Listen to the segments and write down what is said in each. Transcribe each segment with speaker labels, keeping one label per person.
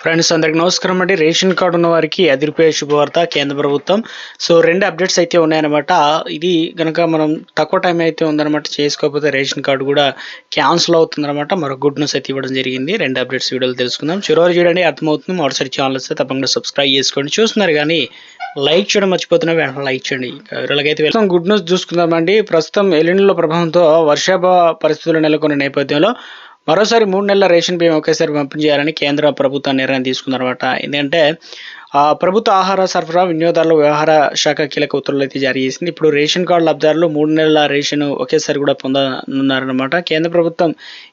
Speaker 1: Friends అందరికి నమస్కారం అండి. రేషన్ కార్డు ఉన్న వారికి అదిరిపోయే శుభవార్త కేంద్ర ప్రభుత్వం. సో 2 అప్డేట్స్ అయితే ఉన్నాయన్నమాట. ఇది గనక మనం తక్కువ టైం అయితే ఉందన్నమాట. చేసుకోకపోతే రేషన్ కార్డు కూడా క్యాన్సిల్ అవుతుందన్నమాట. మరో గుడ్ న్యూస్ అయితే ఇవ్వడం జరిగింది. 2 అప్డేట్స్ వీడియోలు తెలుసుకుందాం. చివరి చూడండి, అర్థమవుతుంది. మొదటిసారి ఛానల్ వస్తే తప్పకుండా సబ్స్క్రైబ్ చేసుకోండి. చూస్తున్నారు కానీ లైక్ చేయడం మర్చిపోతున్నా, వెంటనే లైక్ చేయండి. వివరాలకైతే వెళ్తాం. గుడ్ న్యూస్ చూసుకుందామండి. ప్రస్తుతం ఎలినిలో ప్రభావంతో వర్షాభావ పరిస్థితులు నెలకొన్న నేపథ్యంలో మరోసారి 3 నెలల రేషన్ బియ్యం ఒకేసారి పంపిణీ చేయాలని కేంద్ర ప్రభుత్వం నిర్ణయం తీసుకుందన్నమాట. ఎందుకంటే ప్రభుత్వ ఆహార సరఫరా వినియోగదారుల వ్యవహార శాఖ కీలక ఉత్తర్వులు అయితే జారీ చేసింది. ఇప్పుడు రేషన్ కార్డు లబ్ధిదారులు 3 నెలల రేషన్ ఒకేసారి కూడా పొందనున్నారన్నమాట. కేంద్ర ప్రభుత్వం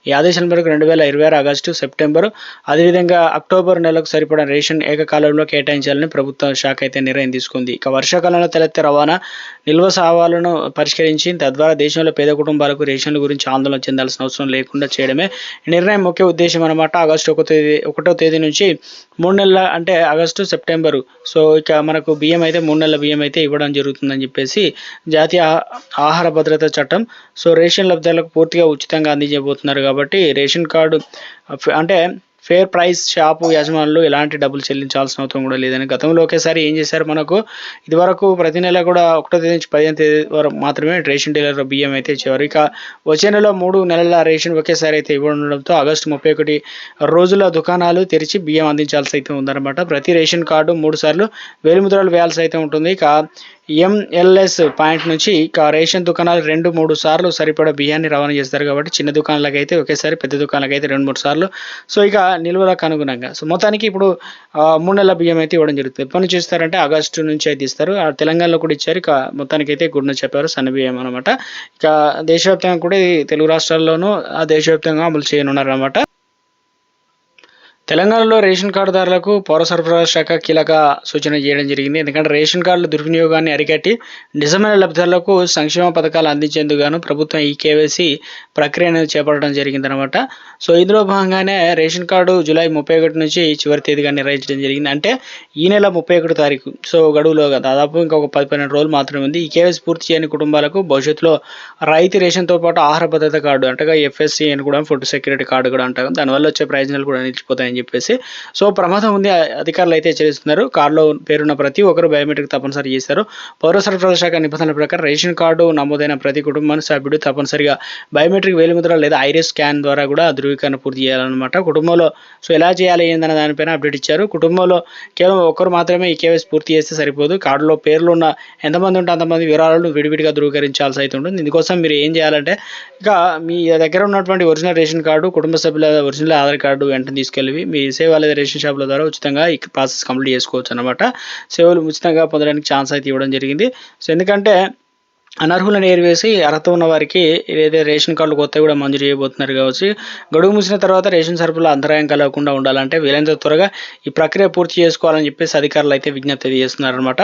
Speaker 1: ఈ ఆదేశాల మేరకు 2026 ఆగస్టు, సెప్టెంబర్, అదేవిధంగా అక్టోబర్ నెలకు సరిపడా రేషన్ ఏకకాలంలో కేటాయించాలని ప్రభుత్వ శాఖ అయితే నిర్ణయం తీసుకుంది. ఇక వర్షాకాలంలో తలెత్తే రవాణా నిల్వ సవాళ్లను పరిష్కరించి తద్వారా దేశంలో పేద కుటుంబాలకు రేషన్ల గురించి ఆందోళన చెందాల్సిన అవసరం లేకుండా చేయడమే ఈ నిర్ణయం ముఖ్య ఉద్దేశం అనమాట. ఆగస్టు 1వ తేదీ నుంచి 3 నెలల అంటే ఆగస్టు, సెప్టెంబరు. సో ఇక మనకు బియ్యం అయితే 3 నెలల బియ్యం అయితే ఇవ్వడం జరుగుతుందని చెప్పేసి జాతీయ ఆహార భద్రత చట్టం. సో రేషన్ లబ్ధిదారులకు పూర్తిగా ఉచితంగా అందించబోతున్నారు కాబట్టి రేషన్ కార్డు అంటే ఫేర్ ప్రైస్ షాపు యజమానులు ఎలాంటి డబ్బులు చెల్లించాల్సిన అవసరం కూడా లేదని గతంలో ఒకేసారి ఏం చేశారు, మనకు ఇదివరకు ప్రతి నెల కూడా 1వ తేదీ నుంచి 15వ తేదీ వరకు మాత్రమే రేషన్ డీలర్ బియ్యం అయితే ఇచ్చేవారు. ఇక వచ్చే నెల 3 నెలల రేషన్ ఒకేసారి అయితే ఇవ్వడంతో ఆగస్టు 31 రోజుల దుకాణాలు తెరిచి బియ్యం అందించాల్సి అయితే ఉందన్నమాట. ప్రతి రేషన్ కార్డు 3 సార్లు వేలిముద్రలు వేయాల్సి అయితే ఉంటుంది. ఇక ఎంఎల్ఎస్ పాయింట్ నుంచి ఇక రేషన్ దుకాణాలు 2-3 సార్లు సరిపడా బియ్యాన్ని రవాణా చేస్తారు కాబట్టి చిన్న దుకాణాలకు అయితే ఒకేసారి, పెద్ద దుకాణాలకు అయితే 2-3 సార్లు. సో ఇక నిల్వలకు అనుగుణంగా సో మొత్తానికి ఇప్పుడు 3 నెలల బియ్యం అయితే ఇవ్వడం జరుగుతుంది. ఎప్పటి నుంచి ఇస్తారంటే ఆగస్టు నుంచి అయితే ఇస్తారు. తెలంగాణలో కూడా ఇచ్చారు. ఇక మొత్తానికి అయితే గుడ్ న్యూస్ చెప్పారు, సన్న బియ్యం అనమాట. ఇక దేశవ్యాప్తంగా కూడా తెలుగు రాష్ట్రాల్లోనూ దేశవ్యాప్తంగా అమలు చేయనున్నారు అనమాట. తెలంగాణలో రేషన్ కార్డుదారులకు పౌర సరఫరాల శాఖ కీలక సూచన చేయడం జరిగింది. ఎందుకంటే రేషన్ కార్డుల దుర్వినియోగాన్ని అరికట్టి నిజమైన లబ్ధిదారులకు సంక్షేమ పథకాలు అందించేందుకు గాను ప్రభుత్వం ఈ కేవైసీ ప్రక్రియను చేపట్టడం జరిగిందనమాట. సో ఇందులో భాగంగానే రేషన్ కార్డు జూలై 31 నుంచి చివరి తేదీగా నిర్వహించడం జరిగింది. అంటే ఈ నెల 31 తారీఖు. సో గడువులో దాదాపు ఇంకొక 10-12 రోజులు మాత్రమే ఉంది. ఈ కేవైసీ పూర్తి చేయని కుటుంబాలకు భవిష్యత్తులో రైతు రేషన్తో పాటు ఆహార భద్రత కార్డు అంటగా ఎఫ్ఎస్సి అని కూడా ఫుడ్ సెక్యూరిటీ కార్డు కూడా అంటారు. దానివల్ల వచ్చే ప్రయోజనాలు కూడా నిలిచిపోతాయని చెప్పేసి సో ప్రమాదం ఉంది. అధికారులు అయితే హెచ్చరిస్తున్నారు. కార్డులో పేరున్న ప్రతి ఒక్కరు బయోమెట్రిక్ తప్పనిసరి చేశారు. పౌర సరఫరాల శాఖ నిబంధనల ప్రకారం రేషన్ కార్డు నమోదైన ప్రతి కుటుంబానికి సభ్యుడు తప్పనిసరిగా బయోమెట్రిక్ వేలిముద్ర లేదా ఐరిస్ స్కాన్ ద్వారా కూడా ధృవీకరణ పూర్తి చేయాలన్నమాట. కుటుంబంలో సో ఎలా చేయాలి ఏందన్న దానిపైన అప్డేట్ ఇచ్చారు. కుటుంబంలో కేవలం ఒకరు మాత్రమే ఈ కేవైసీ పూర్తి చేస్తే సరిపోదు. కార్డులో పేర్లు ఉన్న ఎంతమంది ఉంటే అంతమంది వివరాలను విడివిడిగా ధృవీకరించాల్సి అయితే ఉంటుంది. ఇందుకోసం మీరు ఏం చేయాలంటే ఇక మీ దగ్గర ఉన్నటువంటి ఒరిజినల్ రేషన్ కార్డు, కుటుంబ సభ్యుల ఒరిజినల్ ఆధార్ కార్డు వెంటనే తీసుకెళ్ళి మీ సేవ లేదా రేషన్ షాపుల ద్వారా ఉచితంగా ఈ ప్రాసెస్ కంప్లీట్ చేసుకోవచ్చు అనమాట. సేవలు ఉచితంగా పొందడానికి ఛాన్స్ అయితే ఇవ్వడం జరిగింది. సో ఎందుకంటే అనర్హులను ఏరివేసి అర్హత ఉన్న వారికి ఏదైతే రేషన్ కార్డులు కొత్తవి కూడా మంజూరు చేయబోతున్నారు కావచ్చు. గడువు ముగిసిన తర్వాత రేషన్ సరఫరాలో అంతరాయం కలగకుండా ఉండాలంటే వీలైనంత త్వరగా ఈ ప్రక్రియ పూర్తి చేసుకోవాలని చెప్పేసి అధికారులు అయితే విజ్ఞప్తి చేస్తున్నారనమాట.